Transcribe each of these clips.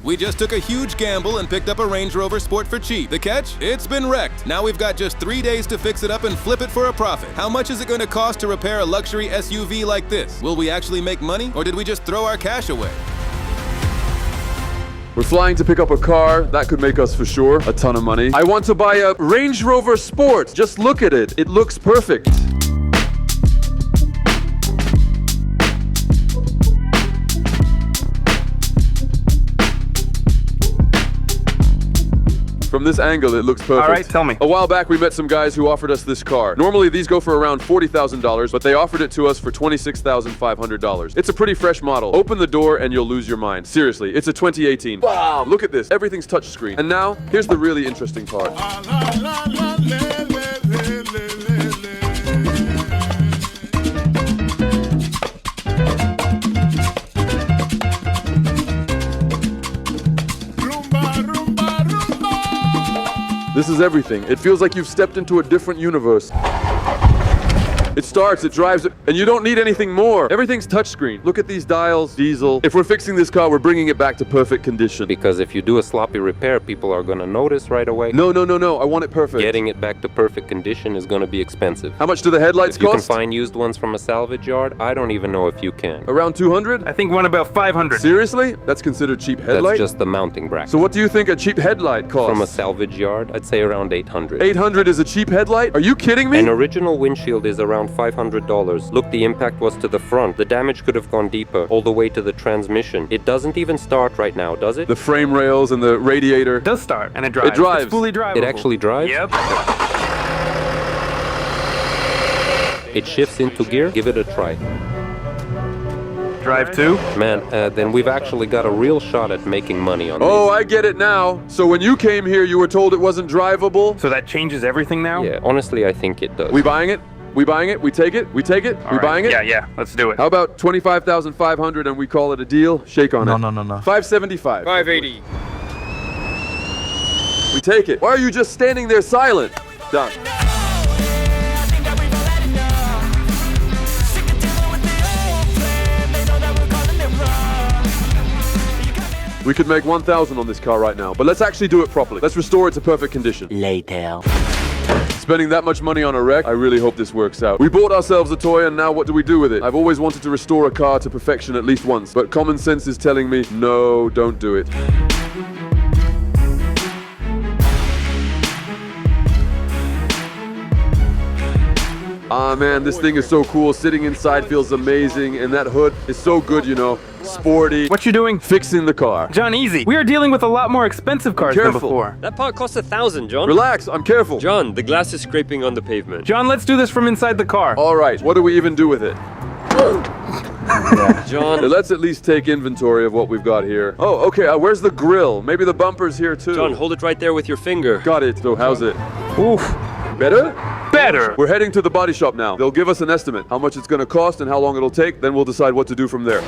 We just took a huge gamble and picked up a Range Rover Sport for cheap. The catch? It's been wrecked. Now we've got just 3 days to fix it up and flip it for a profit. How much is it going to cost to repair a luxury SUV like this? Will we actually make money, or did we just throw our cash away? We're flying to pick up a car. That could make us, for sure, a ton of money. I want to buy a Range Rover Sport. Just look at it. It looks perfect. From this angle, it looks perfect. All right, tell me. A while back, we met some guys who offered us this car. Normally, these go for around $40,000, but they offered it to us for $26,500. It's a pretty fresh model. Open the door and you'll lose your mind. Seriously, it's a 2018. Wow, look at this. Everything's touchscreen. And now, here's the really interesting part. This is everything. It feels like you've stepped into a different universe. It starts, it drives, and you don't need anything more. Everything's touchscreen. Look at these dials, diesel. If we're fixing this car, we're bringing it back to perfect condition. Because if you do a sloppy repair, people are gonna notice right away. No. I want it perfect. Getting it back to perfect condition is gonna be expensive. How much do the headlights If you can cost? find used ones from a salvage yard, I don't even know if you can. Around 200? I think one about 500. Seriously? That's considered cheap headlight? That's just the mounting bracket. So what do you think a cheap headlight costs? From a salvage yard, I'd say around 800. 800 is a cheap headlight? Are you kidding me? An original windshield is around $500. Look, the impact was to the front. The damage could have gone deeper, all the way to the transmission. It doesn't even start right now, does it? The frame rails and the radiator. It does start, and it drives. It drives. It's fully drivable. It actually drives? Yep. It shifts into gear? Give it a try. Drive too? Man, then we've actually got a real shot at making money on Oh, these. I get it now. So when you came here, you were told it wasn't drivable? So that changes everything now? Yeah, honestly, I think it does. We buying it? We buying it? We take it? We take it? All We right. buying it? Yeah, let's do it. How about 25,500 and we call it a deal? Shake on it. No. 575. 580. We take it. Why are you just standing there silent? Done. We could make 1,000 on this car right now, but let's actually do it properly. Let's restore it to perfect condition. Later. Spending that much money on a wreck, I really hope this works out. We bought ourselves a toy, and now what do we do with it? I've always wanted to restore a car to perfection at least once, but common sense is telling me, no, don't do it. Ah man, this thing is so cool. Sitting inside feels amazing, and that hood is so good, you know. Sporty. What you doing? Fixing the car. John, easy. We are dealing with a lot more expensive cars than Careful. before. That part costs 1,000, John. Relax, I'm careful. John, the glass is scraping on the pavement. John, let's do this from inside the car. All right, what do we even do with it? John, Let's at least take inventory of what we've got here. Oh, okay, where's the grill? Maybe the bumper's here too. John, hold it right there with your finger. Got it. So how's it? Oof. Better? Better. We're heading to the body shop now. They'll give us an estimate, how much it's gonna cost and how long it'll take, then we'll decide what to do from there.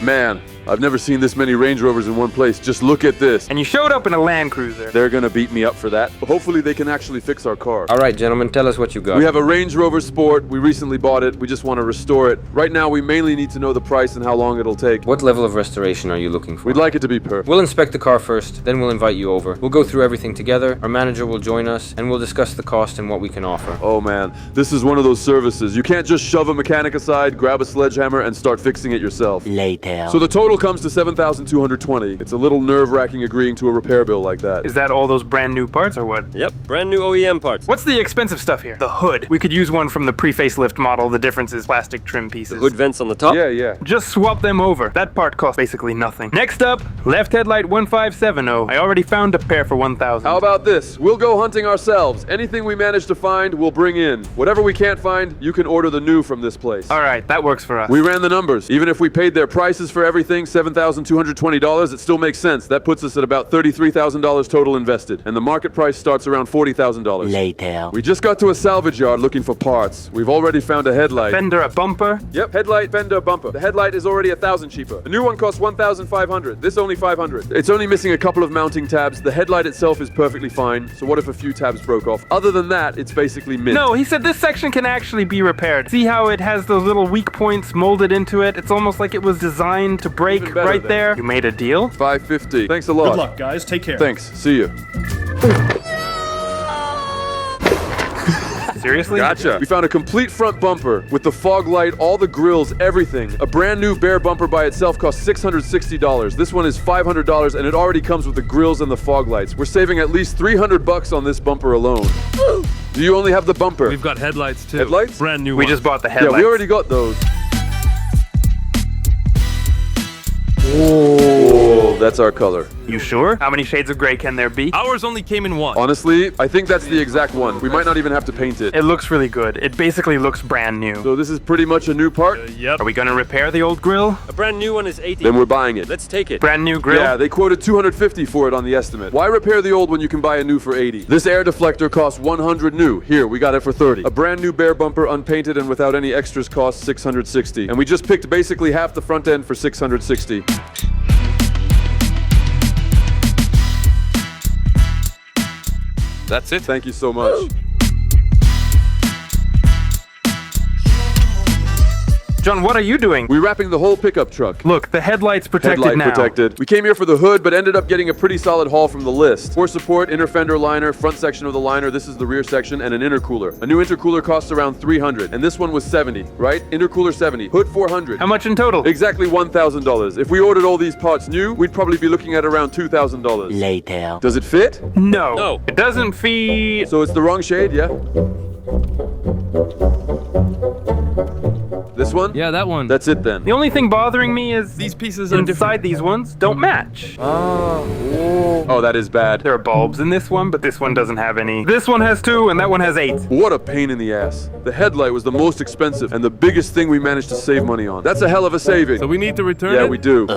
Man, I've never seen this many Range Rovers in one place. Just look at this. And you showed up in a Land Cruiser. They're gonna beat me up for that. Hopefully they can actually fix our car. All right, gentlemen, tell us what you got. We have a Range Rover Sport. We recently bought it. We just want to restore it. Right now, we mainly need to know the price and how long it'll take. What level of restoration are you looking for? We'd like it to be perfect. We'll inspect the car first, then we'll invite you over. We'll go through everything together, our manager will join us, and we'll discuss the cost and what we can offer. Oh man, this is one of those services. You can't just shove a mechanic aside, grab a sledgehammer, and start fixing it yourself. Later. So the total comes to $7,220. It's a little nerve-wracking agreeing to a repair bill like that. Is that all those brand new parts or what? Yep, brand new OEM parts. What's the expensive stuff here? The hood. We could use one from the pre-facelift model. The difference is plastic trim pieces. Hood vents on the top? Yeah. Just swap them over. That part costs basically nothing. Next up, left headlight 1570. I already found a pair for 1,000. How about this? We'll go hunting ourselves. Anything we manage to find, we'll bring in. Whatever we can't find, you can order the new from this place. All right, that works for us. We ran the numbers. Even if we paid their prices for everything, $7,220, it still makes sense. That puts us at about $33,000 total invested. And the market price starts around $40,000. Later. We just got to a salvage yard looking for parts. We've already found a headlight. Fender, a bumper. Yep, headlight, fender, bumper. The headlight is already $1,000 cheaper. A new one costs $1,500. This only $500. It's only missing a couple of mounting tabs. The headlight itself is perfectly fine. So what if a few tabs broke off? Other than that, it's basically mint. No, he said this section can actually be repaired. See how it has those little weak points molded into it? It's almost like it was designed to break Even better right then. there. You made a deal? $550. Thanks a lot. Good luck, guys. Take care. Thanks. See you. Seriously? Gotcha. We found a complete front bumper with the fog light, all the grills, everything. A brand new bare bumper by itself costs $660. This one is $500 and it already comes with the grills and the fog lights. We're saving at least $300 on this bumper alone. Do you only have the bumper? We've got headlights too. Headlights? Brand new We ones. just bought the Yeah, headlights. we already got those. Oh, that's our color. You sure? How many shades of gray can there be? Ours only came in one. Honestly, I think that's the exact one. We might not even have to paint it. It looks really good. It basically looks brand new. So this is pretty much a new part? Yep. Are we gonna repair the old grill? A brand new one is 80. Then we're buying it. Let's take it. Brand new grill? Yeah, they quoted $250 for it on the estimate. Why repair the old when you can buy a new for $80? This air deflector costs $100 new. Here, we got it for $30. A brand new bare bumper, unpainted and without any extras, costs $660. And we just picked basically half the front end for $660. That's it. Thank you so much. John, what are you doing? We're wrapping the whole pickup truck. Look, the headlight's protected Headlight now. protected. We came here for the hood, but ended up getting a pretty solid haul from the list. Core support, inner fender liner, front section of the liner, this is the rear section, and an intercooler. A new intercooler costs around $300, and this one was $70, right? Intercooler $70, hood $400. How much in total? Exactly $1,000. If we ordered all these parts new, we'd probably be looking at around $2,000. Later. Does it fit? No. No. It doesn't feed. So it's the wrong shade, yeah? This one? Yeah, that one. That's it then. The only thing bothering me is These pieces are inside different. these ones don't match. Oh, that is bad. There are bulbs in this one, but this one doesn't have any. This one has 2 and that one has 8. What a pain in the ass. The headlight was the most expensive and the biggest thing we managed to save money on. That's a hell of a saving. So we need to return Yeah, it? we do.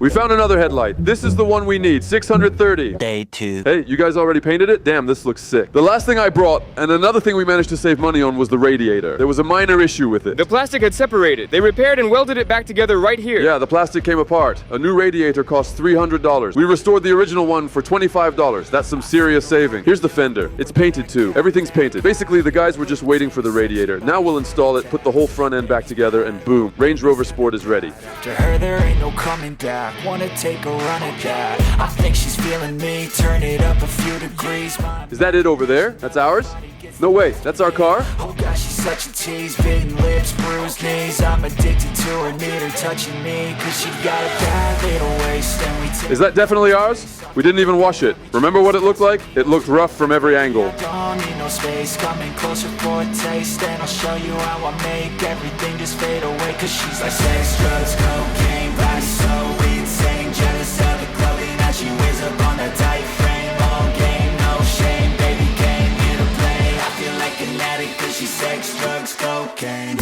We found another headlight. This is the one we need, $630. Day 2. Hey, you guys already painted it? Damn, this looks sick. The last thing I brought, and another thing we managed to save money on, was the radiator. There was a minor issue with it. The plastic had separated. They repaired and welded it back together right here. Yeah, the plastic came apart. A new radiator costs $300. We restored the original one for $25. That's some serious saving. Here's the fender. It's painted too. Everything's painted. Basically, the guys were just waiting for the radiator. Now we'll install it, put the whole front end back together, and boom, Range Rover Sport is ready. To her there ain't no coming back. Wanna take a run at that. I think she's feeling me. Turn it up a few degrees. Is that it over there? That's ours? No way, that's our car? Oh gosh, she's such a tease. Bitten lips, bruised knees. I'm addicted to her, need her touching me. Cause she got a bad little waist. And we take Is that definitely ours? We didn't even wash it. Remember what it looked like? It looked rough from every angle. Don't need no space. Coming closer for a taste. And I'll show you how I make everything just fade away. Cause she's like sex, drugs, cocaine. Body so insane. Jealous of the clothing that she wears up on that tight frame. All game, no shame. Baby came here to play. I feel like an addict cause she's sex, drugs, cocaine.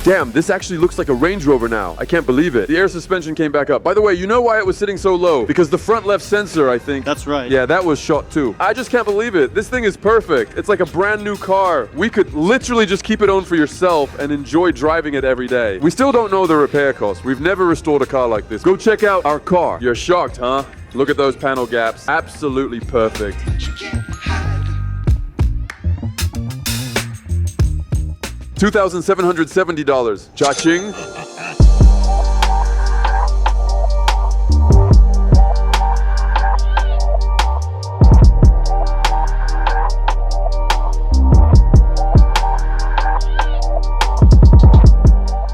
Damn, this actually looks like a Range Rover now. I can't believe it. The air suspension came back up. By the way, you know why it was sitting so low? Because the front left sensor, I think. That's right. Yeah, that was shot too. I just can't believe it. This thing is perfect. It's like a brand new car. We could literally just keep it owned for yourself and enjoy driving it every day. We still don't know the repair cost. We've never restored a car like this. Go check out our car. You're shocked, huh? Look at those panel gaps. Absolutely perfect. $2,770. Cha-ching.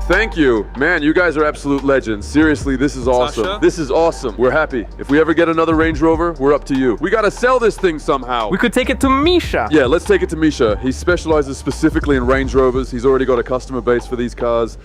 Thank you. Man, you guys are absolute legends. Seriously, this is awesome. Sasha? This is awesome. We're happy. If we ever get another Range Rover, we're up to you. We gotta sell this thing somehow. We could take it to Misha. Yeah, let's take it to Misha. He specializes specifically in Range Rovers. He's already got a customer base for these cars.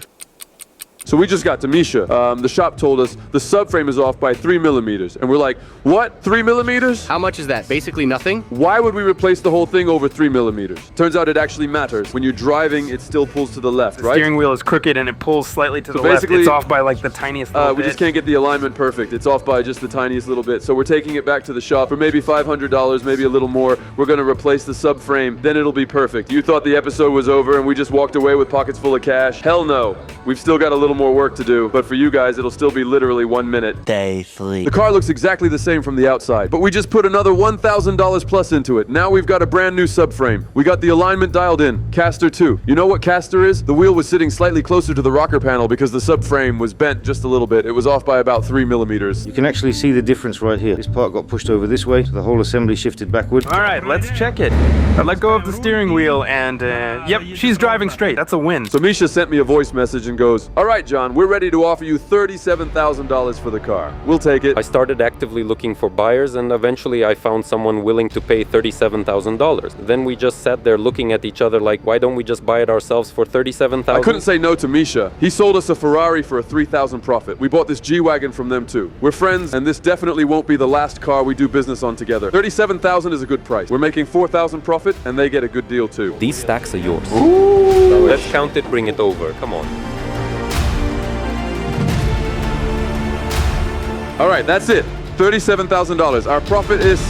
So we just got to Misha. The shop told us the subframe is off by 3 millimeters. And we're like, what? 3 millimeters? How much is that? Basically nothing? Why would we replace the whole thing over 3 millimeters? Turns out it actually matters. When you're driving, it still pulls to the left, The right? steering wheel is crooked and it pulls slightly to the left. basically, It's off by like the tiniest little we bit. just can't get the alignment perfect. It's off by just the tiniest little bit. So we're taking it back to the shop for maybe $500, maybe a little more. We're going to replace the subframe. Then it'll be perfect. You thought the episode was over and we just walked away with pockets full of cash? Hell no. We've still got a little more work to do. But for you guys, it'll still be literally 1 minute. Day 3. The car looks exactly the same from the outside, but we just put another $1,000 plus into it. Now we've got a brand new subframe. We got the alignment dialed in. Caster 2. You know what caster is? The wheel was sitting slightly closer to the rocker panel because the subframe was bent just a little bit. It was off by about 3 millimeters. You can actually see the difference right here. This part got pushed over this way, so the whole assembly shifted backward. All right, let's check it. I let go of the steering wheel and, yep, she's driving straight. That's a win. So Misha sent me a voice message and goes, all right, John, we're ready to offer you $37,000 for the car. We'll take it. I started actively looking for buyers, and eventually I found someone willing to pay $37,000. Then we just sat there looking at each other like, why don't we just buy it ourselves for $37,000? I couldn't say no to Misha. He sold us a Ferrari for a $3,000 profit. We bought this G-Wagon from them too. We're friends, and this definitely won't be the last car we do business on together. $37,000 is a good price. We're making $4,000 profit, and they get a good deal too. These stacks are yours. Ooh. Let's count it, bring it over. Come on. All right, that's it. $37,000. Our profit is